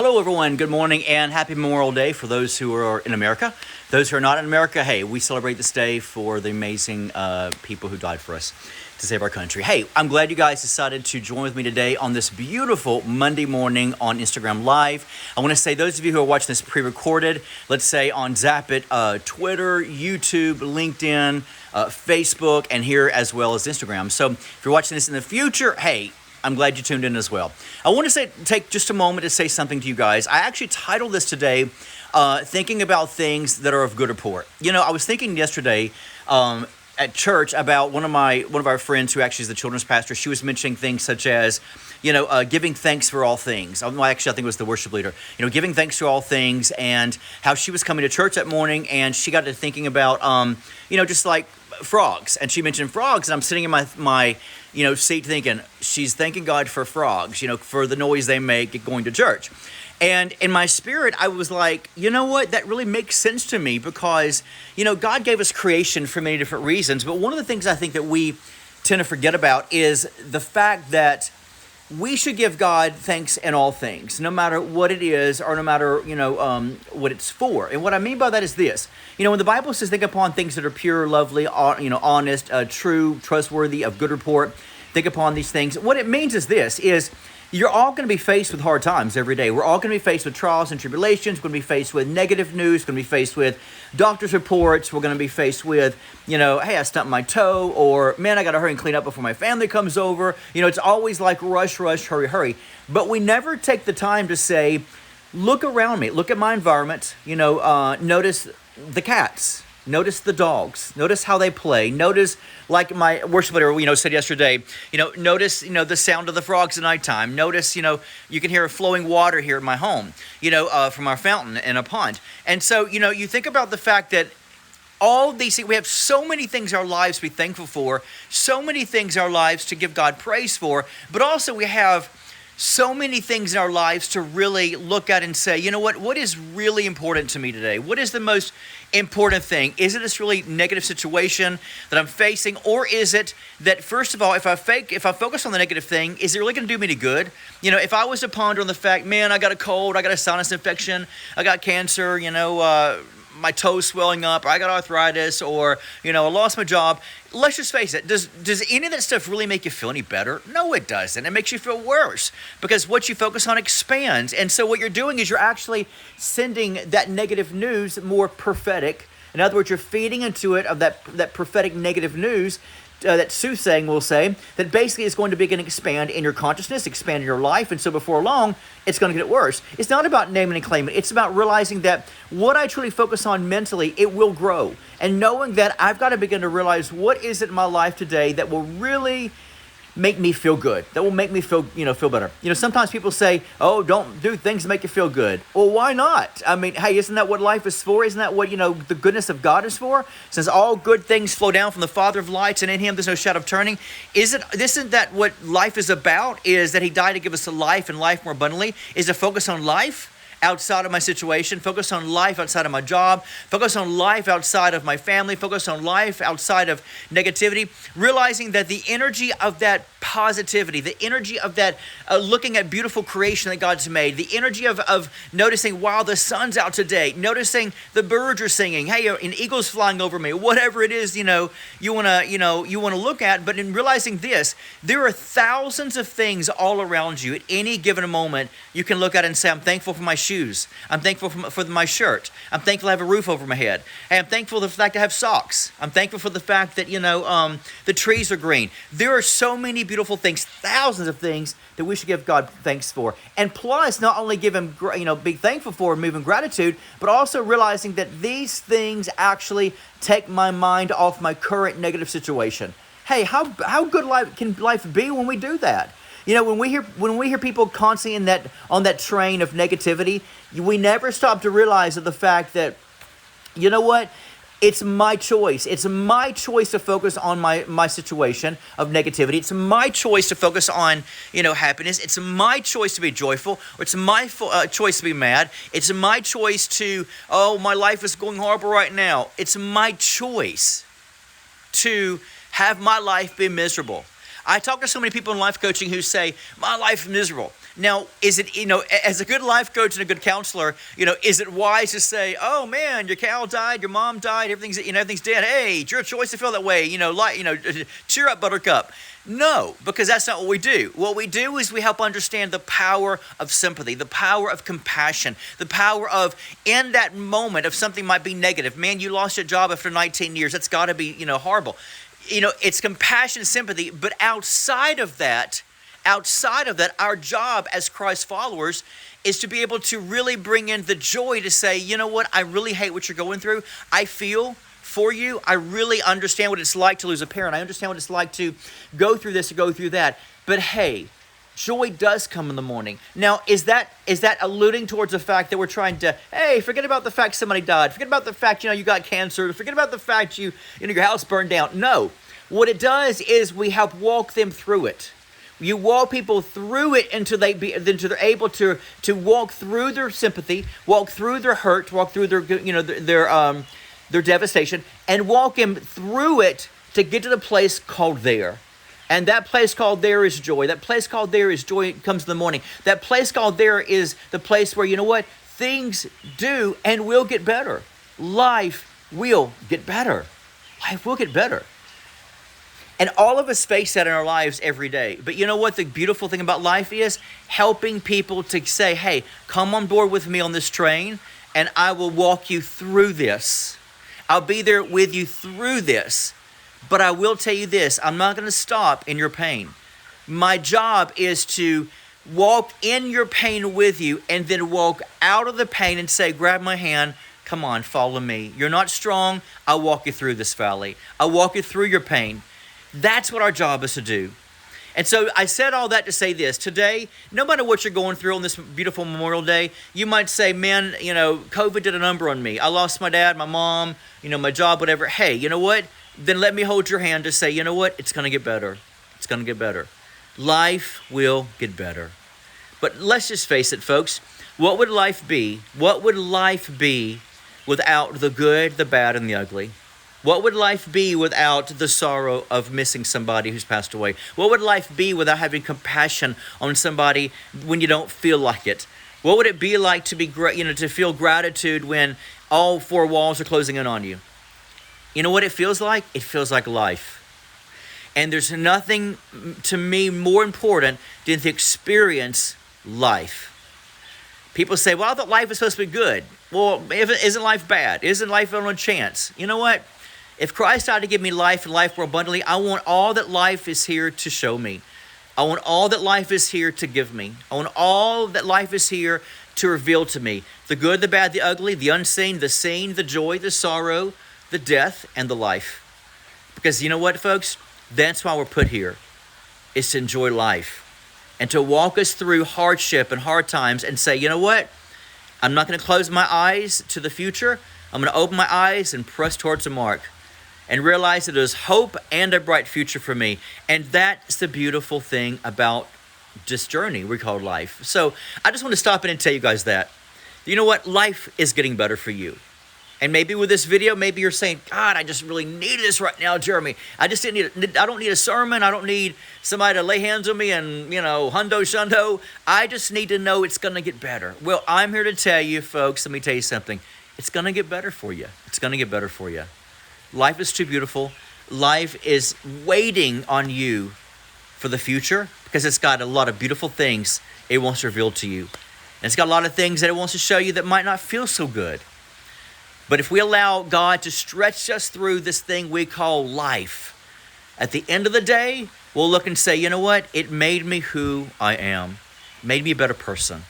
Hello, everyone. Good morning and happy Memorial Day for those who are in America. Those who are not in America, hey, we celebrate this day for the amazing people who died for us to save our country. Hey, I'm glad you guys decided to join with me today on this beautiful Monday morning on Instagram Live. I want to say those of you who are watching this pre-recorded, let's say on Zapit, Twitter, YouTube, LinkedIn, Facebook, and here as well as Instagram. So if you're watching this in the future, hey, I'm glad you tuned in as well. I want to take just a moment to say something to you guys. I actually titled this today, thinking about things that are of good report. You know, I was thinking yesterday at church about one of our friends who actually is the children's pastor. She was mentioning things such as, giving thanks for all things. Actually, I think it was the worship leader. Giving thanks for all things, and how she was coming to church that morning, and she got to thinking about, just like frogs. And she mentioned frogs, and I'm sitting in my seat thinking, she's thanking God for frogs, for the noise they make going to church. And in my spirit, I was like, you know what? That really makes sense to me because, God gave us creation for many different reasons. But one of the things I think that we tend to forget about is the fact that we should give God thanks in all things, no matter what it is or no matter, what it's for. And what I mean by that is this. When the Bible says think upon things that are pure, lovely, honest, true, trustworthy, of good report, think upon these things. What it means is this, is you're all going to be faced with hard times every day. We're all going to be faced with trials and tribulations. We're going to be faced with negative news. We're going to be faced with doctor's reports. We're going to be faced with, hey, I stumped my toe, or man, I got to hurry and clean up before my family comes over. It's always like rush, hurry, hurry. But we never take the time to say, look around me. Look at my environment. Notice the cats. Notice the dogs. Notice how they play. Notice, like my worship leader, said yesterday, notice, the sound of the frogs at nighttime. Notice, you can hear flowing water here at my home, from our fountain and a pond. And so, you think about the fact that all these things, we have so many things in our lives to be thankful for, so many things in our lives to give God praise for, but also we have so many things in our lives to really look at and say, what is really important to me today? What is the most important thing? Is it this really negative situation that I'm facing? Or is it that, first of all, if I focus on the negative thing, is it really going to do me any good? If I was to ponder on the fact, man, I got a cold, I got a sinus infection, I got cancer, my toes swelling up, or I got arthritis, or, I lost my job. Let's just face it. Does any of that stuff really make you feel any better? No, it doesn't. It makes you feel worse because what you focus on expands. And so what you're doing is you're actually sending that negative news more prophetic. In other words, you're feeding into it of that prophetic negative news, that soothsaying will say, that basically is going to begin to expand in your consciousness, expand in your life, and so before long, it's going to get worse. It's not about naming and claiming. It's about realizing that what I truly focus on mentally, it will grow. And knowing that I've got to begin to realize what is it in my life today that will really make me feel good, that will make me feel better. Sometimes people say, oh, don't do things that make you feel good. Well, why not? I mean, hey, isn't that what life is for? Isn't that what, the goodness of God is for? Since all good things flow down from the Father of lights, and in him there's no shadow of turning. Isn't that what life is about? Is that he died to give us a life and life more abundantly? Is to focus on life outside of my situation, focus on life outside of my job, focus on life outside of my family, focus on life outside of negativity, realizing that the energy of that positivity, the energy of that looking at beautiful creation that God's made, the energy of noticing, wow, the sun's out today, noticing the birds are singing, hey, an eagle's flying over me, whatever it is, you want to look at, but in realizing this, there are thousands of things all around you at any given moment you can look at and say, I'm thankful for my shoes. I'm thankful for my shirt. I'm thankful I have a roof over my head. Hey, I'm thankful for the fact I have socks. I'm thankful for the fact that, the trees are green. There are so many beautiful things, thousands of things that we should give God thanks for. And plus, not only give him, be thankful for and move in gratitude, but also realizing that these things actually take my mind off my current negative situation. Hey, how good can life be when we do that? When we hear people constantly on that train of negativity, we never stop to realize the fact that, it's my choice. It's my choice to focus on my situation of negativity. It's my choice to focus on, happiness. It's my choice to be joyful, or it's my choice to be mad. It's my choice to, my life is going horrible right now. It's my choice to have my life be miserable. I talk to so many people in life coaching who say, my life is miserable. Now, is it, as a good life coach and a good counselor, is it wise to say, oh man, your cow died, your mom died, everything's dead. Hey, it's your choice to feel that way. Cheer up, Buttercup. No, because that's not what we do. What we do is we help understand the power of sympathy, the power of compassion, the power of, in that moment of something might be negative. Man, you lost your job after 19 years. That's got to be, horrible. It's compassion, sympathy, but outside of that, our job as Christ followers is to be able to really bring in the joy to say, you know what, I really hate what you're going through. I feel for you. I really understand what it's like to lose a parent. I understand what it's like to go through this or go through that. But hey, joy does come in the morning. Now, is that alluding towards the fact that we're trying to, hey, forget about the fact somebody died. Forget about the fact, you got cancer. Forget about the fact your house burned down. No. What it does is we help walk them through it. You walk people through it until they're able to walk through their sympathy, walk through their hurt, walk through their devastation, and walk them through it to get to the place called there. And that place called there is joy. That place called there is joy comes in the morning. That place called there is the place where, things do and will get better. Life will get better. Life will get better. And all of us face that in our lives every day. But you know what the beautiful thing about life is? Helping people to say, hey, come on board with me on this train, and I will walk you through this. I'll be there with you through this. But I will tell you this, I'm not going to stop in your pain. My job is to walk in your pain with you and then walk out of the pain and say, grab my hand, come on, follow me. You're not strong, I'll walk you through this valley. I'll walk you through your pain. That's what our job is to do. And so I said all that to say this. Today, no matter what you're going through on this beautiful Memorial Day, you might say, man, COVID did a number on me. I lost my dad, my mom, my job, whatever. Hey, you know what? Then let me hold your hand to say, you know what? It's going to get better. It's going to get better. Life will get better. But let's just face it, folks. What would life be? What would life be without the good, the bad, and the ugly? What would life be without the sorrow of missing somebody who's passed away? What would life be without having compassion on somebody when you don't feel like it? What would it be like to to feel gratitude when all four walls are closing in on you? You know what it feels like? It feels like life. And there's nothing to me more important than to experience life. People say, well, I thought life was supposed to be good. Well, isn't life bad? Isn't life on a chance? You know what? If Christ died to give me life and life more abundantly, I want all that life is here to show me. I want all that life is here to give me. I want all that life is here to reveal to me. The good, the bad, the ugly, the unseen, the seen, the joy, the sorrow, the death, and the life. Because you know what, folks? That's why we're put here, is to enjoy life and to walk us through hardship and hard times and say, you know what? I'm not going to close my eyes to the future. I'm going to open my eyes and press towards the mark and realize that there's hope and a bright future for me. And that's the beautiful thing about this journey we call life. So I just want to stop in and tell you guys that. You know what? Life is getting better for you. And maybe with this video, maybe you're saying, God, I just really need this right now, Jeremy. I don't need a sermon. I don't need somebody to lay hands on me and, hundo shundo. I just need to know it's going to get better. Well, I'm here to tell you, folks, let me tell you something. It's going to get better for you. It's going to get better for you. Life is too beautiful. Life is waiting on you for the future because it's got a lot of beautiful things it wants to reveal to you. And it's got a lot of things that it wants to show you that might not feel so good. But if we allow God to stretch us through this thing we call life, at the end of the day, we'll look and say, you know what? It made me who I am. Made me a better person.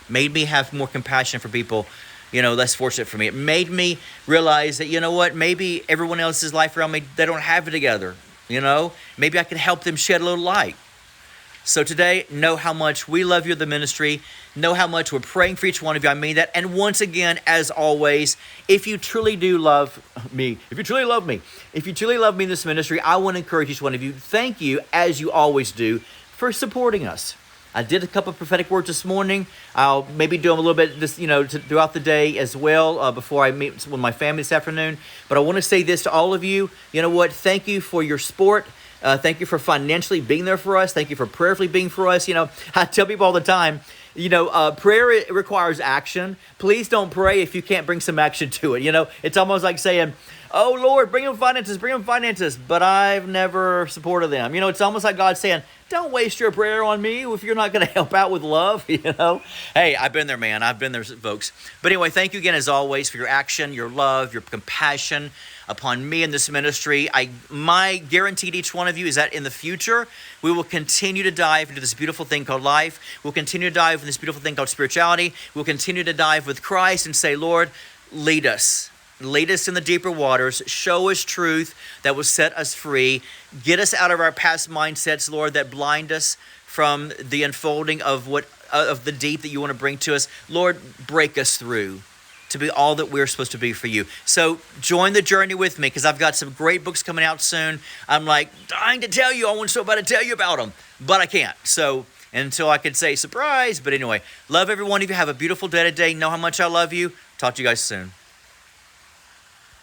Made me have more compassion for people, less fortunate for me. It made me realize that, you know what? Maybe everyone else's life around me, they don't have it together. Maybe I can help them shed a little light. So today, know how much we love you, the ministry. Know how much we're praying for each one of you. I mean that. And once again, as always, if you truly do love me, if you truly love me in this ministry, I want to encourage each one of you. Thank you, as you always do, for supporting us. I did a couple of prophetic words this morning. I'll maybe do them a little bit throughout the day as well before I meet with my family this afternoon. But I want to say this to all of you. You know what? Thank you for your support. Thank you for financially being there for us. Thank you for prayerfully being for us. I tell people all the time, prayer requires action. Please don't pray if you can't bring some action to it. It's almost like saying, oh, Lord, bring them finances, but I've never supported them. It's almost like God saying, don't waste your prayer on me if you're not going to help out with love, Hey, I've been there, man. I've been there, folks. But anyway, thank you again, as always, for your action, your love, your compassion upon me in this ministry. My guarantee to each one of you is that in the future, we will continue to dive into this beautiful thing called life. We'll continue to dive into this beautiful thing called spirituality. We'll continue to dive with Christ and say, Lord, lead us. Lead us in the deeper waters. Show us truth that will set us free. Get us out of our past mindsets, Lord, that blind us from the unfolding of the deep that you want to bring to us. Lord, break us through to be all that we're supposed to be for you. So join the journey with me, because I've got some great books coming out soon. I'm like dying to tell you. I want so bad to tell you about them, but I can't. So until I can say surprise. But anyway, love every one of you. Have a beautiful day today. Know how much I love you. Talk to you guys soon.